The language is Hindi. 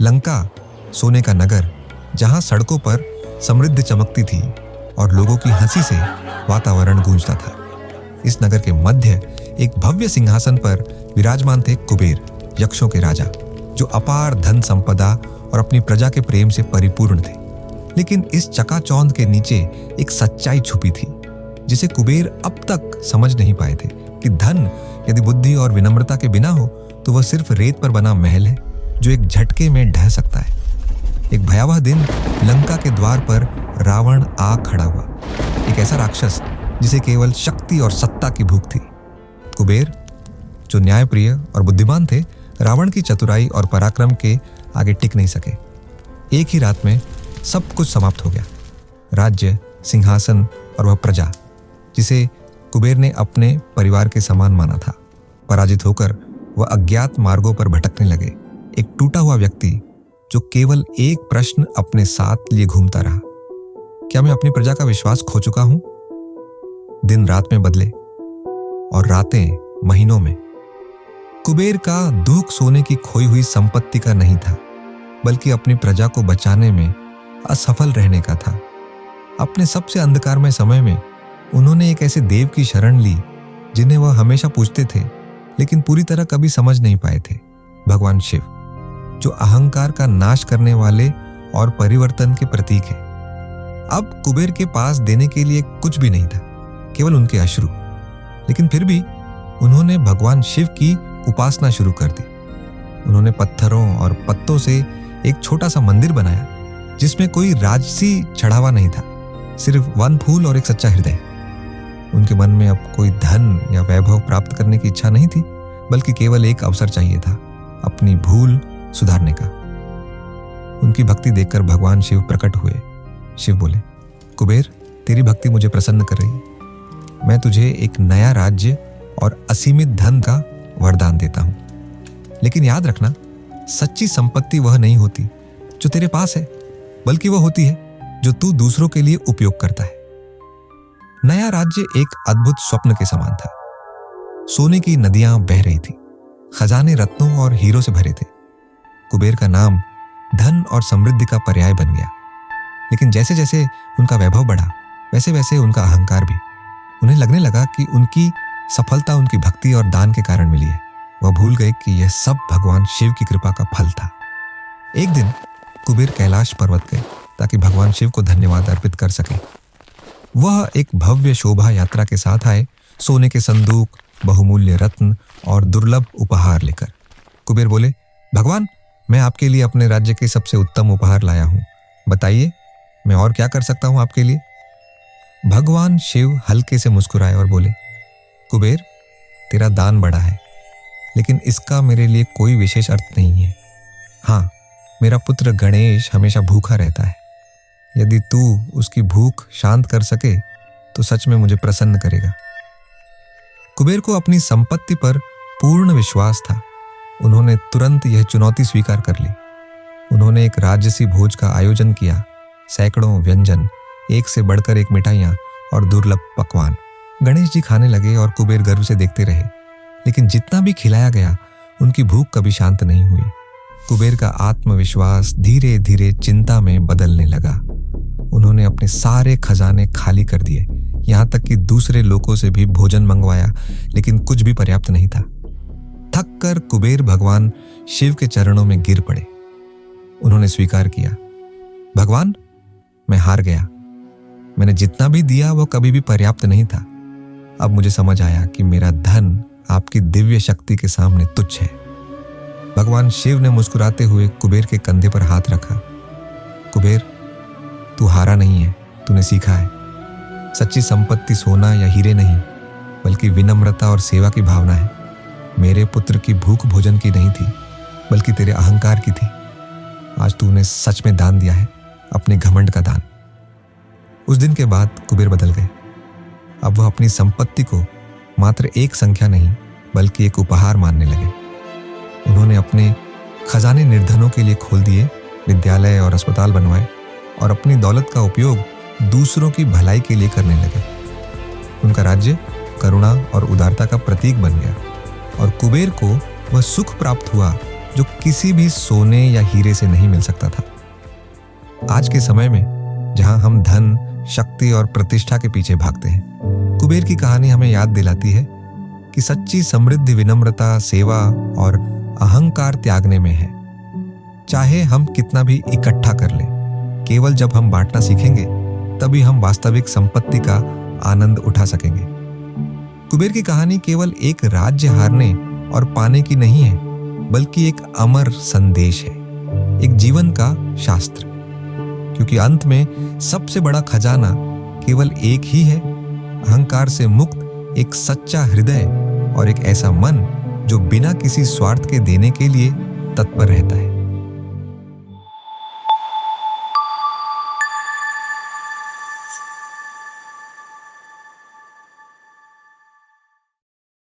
लंका सोने का नगर, जहां सड़कों पर समृद्धि चमकती थी और लोगों की हंसी से वातावरण गूंजता था। इस नगर के मध्य एक भव्य सिंहासन पर विराजमान थे कुबेर, यक्षों के राजा, जो अपार धन संपदा और अपनी प्रजा के प्रेम से परिपूर्ण थे। लेकिन इस चकाचौंध के नीचे एक सच्चाई छुपी थी, जिसे कुबेर अब तक समझ नहीं पाए थे कि धन यदि बुद्धि और विनम्रता के बिना हो तो वह सिर्फ रेत पर बना महल है जो एक झटके में ढह सकता है। एक भयावह दिन लंका के द्वार पर रावण आ खड़ा हुआ, एक ऐसा राक्षस जिसे केवल शक्ति और सत्ता की भूख थी। कुबेर, जो न्यायप्रिय और बुद्धिमान थे, रावण की चतुराई और पराक्रम के आगे टिक नहीं सके। एक ही रात में सब कुछ समाप्त हो गया। राज्य, सिंहासन और वह प्रजा जिसे कुबेर ने अपने परिवार के समान माना था, पराजित होकर वह अज्ञात मार्गों पर भटकने लगे। एक टूटा हुआ व्यक्ति जो केवल एक प्रश्न अपने साथ लिए घूमता रहा, क्या मैं अपनी प्रजा का विश्वास खो चुका हूं? दिन रात में बदले और रातें महीनों में। कुबेर का दुख सोने की खोई हुई संपत्ति का नहीं था, बल्कि अपनी प्रजा को बचाने में असफल रहने का था। अपने सबसे अंधकारमय समय में उन्होंने एक ऐसे देव की शरण ली जिन्हें वह हमेशा पूजते थे, लेकिन पूरी तरह कभी समझ नहीं पाए थे। भगवान शिव, जो अहंकार का नाश करने वाले और परिवर्तन के प्रतीक है। अब कुबेर के पास देने के लिए कुछ भी नहीं था, केवल उनके अश्रु। लेकिन फिर भी उन्होंने भगवान शिव की उपासना शुरू कर दी। उन्होंने पत्थरों और पत्तों से एक छोटा सा मंदिर बनाया, जिसमें कोई राजसी चढ़ावा नहीं था, सिर्फ वन फूल और एक सच्चा हृदय। उनके मन में अब कोई धन या वैभव प्राप्त करने की इच्छा नहीं थी, बल्कि केवल एक अवसर चाहिए था अपनी भूल सुधारने का। उनकी भक्ति देखकर भगवान शिव प्रकट हुए। शिव बोले, कुबेर, तेरी भक्ति मुझे प्रसन्न कर रही है। मैं तुझे एक नया राज्य और असीमित धन का वरदान देता हूं। लेकिन याद रखना, सच्ची संपत्ति वह नहीं होती जो तेरे पास है, बल्कि वह होती है जो तू दूसरों के लिए उपयोग करता है। नया राज्य एक अद्भुत स्वप्न के समान था। सोने की नदियां बह रही थी, खजाने रत्नों और हीरों से भरे थे। कुबेर का नाम धन और समृद्धि का पर्याय बन गया। लेकिन जैसे जैसे उनका वैभव बढ़ा, वैसे वैसे उनका अहंकार भी। उन्हें लगने लगा कि उनकी सफलता उनकी भक्ति और दान के कारण मिली है। वह भूल गए कि यह सब भगवान शिव की कृपा का फल था। एक दिन कुबेर कैलाश पर्वत गए ताकि भगवान शिव को धन्यवाद अर्पित कर सके। वह एक भव्य शोभा यात्रा के साथ आए, सोने के संदूक, बहुमूल्य रत्न और दुर्लभ उपहार लेकर। कुबेर बोले, भगवान, मैं आपके लिए अपने राज्य के सबसे उत्तम उपहार लाया हूं। बताइए, मैं और क्या कर सकता हूं आपके लिए? भगवान शिव हल्के से मुस्कुराए और बोले, कुबेर, तेरा दान बड़ा है, लेकिन इसका मेरे लिए कोई विशेष अर्थ नहीं है। हाँ, मेरा पुत्र गणेश हमेशा भूखा रहता है। यदि तू उसकी भूख शांत कर सके तो सच में मुझे प्रसन्न करेगा। कुबेर को अपनी संपत्ति पर पूर्ण विश्वास था। उन्होंने तुरंत यह चुनौती स्वीकार कर ली। उन्होंने एक राजसी भोज का आयोजन किया। सैकड़ों व्यंजन, एक से बढ़कर एक मिठाइयाँ और दुर्लभ पकवान। गणेश जी खाने लगे और कुबेर गर्व से देखते रहे। लेकिन जितना भी खिलाया गया, उनकी भूख कभी शांत नहीं हुई। कुबेर का आत्मविश्वास धीरे धीरे चिंता में बदलने लगा। उन्होंने अपने सारे खजाने खाली कर दिए, यहाँ तक कि दूसरे लोगों से भी भोजन मंगवाया, लेकिन कुछ भी पर्याप्त नहीं था। थक कर कुबेर भगवान शिव के चरणों में गिर पड़े। उन्होंने स्वीकार किया, भगवान, मैं हार गया। मैंने जितना भी दिया वह कभी भी पर्याप्त नहीं था। अब मुझे समझ आया कि मेरा धन आपकी दिव्य शक्ति के सामने तुच्छ है। भगवान शिव ने मुस्कुराते हुए कुबेर के कंधे पर हाथ रखा। कुबेर, तू हारा नहीं है, तूने सीखा है। सच्ची संपत्ति सोना या हीरे नहीं, बल्कि विनम्रता और सेवा की भावना है। मेरे पुत्र की भूख भोजन की नहीं थी, बल्कि तेरे अहंकार की थी। आज तूने सच में दान दिया है, अपने घमंड का दान। उस दिन के बाद कुबेर बदल गए। अब वह अपनी संपत्ति को मात्र एक संख्या नहीं, बल्कि एक उपहार मानने लगे। उन्होंने अपने खजाने निर्धनों के लिए खोल दिए, विद्यालय और अस्पताल बनवाए और अपनी दौलत का उपयोग दूसरों की भलाई के लिए करने लगे। उनका राज्य करुणा और उदारता का प्रतीक बन गया और कुबेर को वह सुख प्राप्त हुआ जो किसी भी सोने या हीरे से नहीं मिल सकता था। आज के समय में जहां हम धन, शक्ति और प्रतिष्ठा के पीछे भागते हैं, कुबेर की कहानी हमें याद दिलाती है कि सच्ची समृद्धि विनम्रता, सेवा और अहंकार त्यागने में है। चाहे हम कितना भी इकट्ठा कर लें, केवल जब हम बांटना सीखेंगे तभी हम वास्तविक संपत्ति का आनंद उठा सकेंगे। कुबेर की कहानी केवल एक राज्य हारने और पाने की नहीं है, बल्कि एक अमर संदेश है, एक जीवन का शास्त्र। क्योंकि अंत में सबसे बड़ा खजाना केवल एक ही है, अहंकार से मुक्त एक सच्चा हृदय और एक ऐसा मन जो बिना किसी स्वार्थ के देने के लिए तत्पर रहता है।